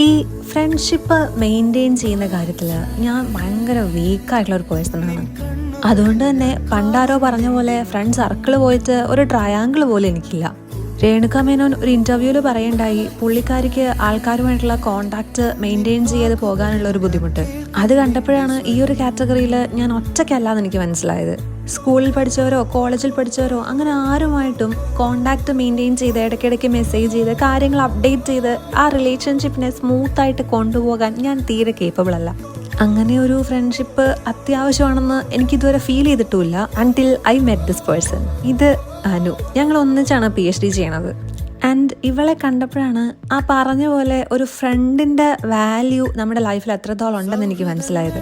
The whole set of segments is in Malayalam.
ഈ ഫ്രണ്ട്ഷിപ്പ് മെയിൻറ്റെയിൻ ചെയ്യുന്ന കാര്യത്തിൽ ഞാൻ ഭയങ്കര വീക്കായിട്ടുള്ളൊരു പേഴ്സണാണ്. അതുകൊണ്ട് തന്നെ പണ്ടാരോ പറഞ്ഞ പോലെ ഫ്രണ്ട് സർക്കിൾ പോയിട്ട് ഒരു ട്രയാങ്കിൾ പോലും എനിക്കില്ല. രേണുക മേനോൻ ഒരു ഇൻ്റർവ്യൂവിൽ പറയണ്ടായി പുള്ളിക്കാരിക്ക് ആൾക്കാരുമായിട്ടുള്ള കോണ്ടാക്റ്റ് മെയിൻറ്റെയിൻ ചെയ്ത് പോകാനുള്ള ഒരു ബുദ്ധിമുട്ട്. അത് കണ്ടപ്പോഴാണ് ഈ ഒരു കാറ്റഗറിയിൽ ഞാൻ ഒറ്റയ്ക്കല്ലാന്ന് എനിക്ക് മനസ്സിലായത്. സ്കൂളിൽ പഠിച്ചവരോ കോളേജിൽ പഠിച്ചവരോ അങ്ങനെ ആരുമായിട്ടും കോണ്ടാക്റ്റ് മെയിൻറ്റെയിൻ ചെയ്ത് ഇടയ്ക്കിടയ്ക്ക് മെസ്സേജ് ചെയ്ത് കാര്യങ്ങൾ അപ്ഡേറ്റ് ചെയ്ത് ആ റിലേഷൻഷിപ്പിനെ സ്മൂത്തായിട്ട് കൊണ്ടുപോകാൻ ഞാൻ തീരെ കേപ്പബിൾ അല്ല. അങ്ങനെ ഒരു ഫ്രണ്ട്ഷിപ്പ് അത്യാവശ്യമാണെന്ന് എനിക്കിതുവരെ ഫീൽ ചെയ്തിട്ടുമില്ല until I met this person. ഇത് അനു. ഞങ്ങൾ ഒന്നിച്ചാണ് PhD ചെയ്യണത്. ആൻഡ് ഇവളെ കണ്ടപ്പോഴാണ് ആ പറഞ്ഞ പോലെ ഒരു ഫ്രണ്ടിൻ്റെ വാല്യൂ നമ്മുടെ ലൈഫിൽ എത്രത്തോളം ഉണ്ടെന്ന് എനിക്ക് മനസ്സിലായത്.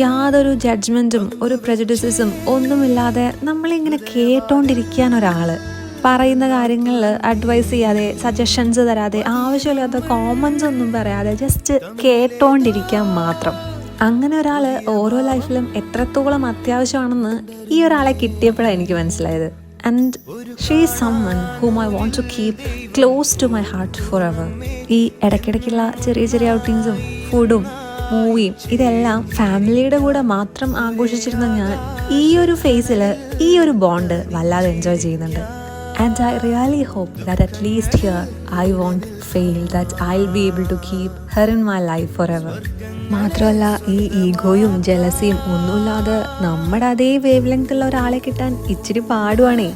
യാതൊരു ജഡ്ജ്മെൻറ്റും ഒരു പ്രെജുഡിസസും ഒന്നുമില്ലാതെ നമ്മളിങ്ങനെ കേട്ടോണ്ടിരിക്കാൻ ഒരാൾ പറയുന്ന കാര്യങ്ങളിൽ അഡ്വൈസ് ചെയ്യാതെ സജഷൻസ് തരാതെ ആവശ്യമില്ലാത്ത കോമൻസ് ഒന്നും പറയാതെ ജസ്റ്റ് കേട്ടോണ്ടിരിക്കാൻ മാത്രം. അങ്ങനെ ഒരാൾ ഓരോ ലൈഫിലും എത്രത്തോളം അത്യാവശ്യമാണെന്ന് ഈ ഒരാളെ കിട്ടിയപ്പോഴാണ് എനിക്ക് മനസ്സിലായത്. And she is someone whom I want to keep close to my heart forever. ഈ ഇടയ്ക്കിടയ്ക്കുള്ള ചെറിയ ചെറിയ ഔട്ടിങ്സും ഫുഡും മൂവിയും ഇതെല്ലാം ഫാമിലിയുടെ കൂടെ മാത്രം ആഘോഷിച്ചിരുന്ന ഞാൻ ഈ ഒരു ഫേസിൽ ഈ ഒരു ബോണ്ട് വല്ലാതെ എൻജോയ് ചെയ്യുന്നുണ്ട്. And I really hope that at least here I won't fail, that I'll be able to keep her in my life forever. മാത്രമല്ല ഈ ഈഗോയും ജലസിയും ഒന്നുമില്ലാതെ നമ്മുടെ അതേ വേവ് ലെങ്ത് ഉള്ള ഒരാളെ കിട്ടാൻ ഇച്ചിരി പാടുവാണേ.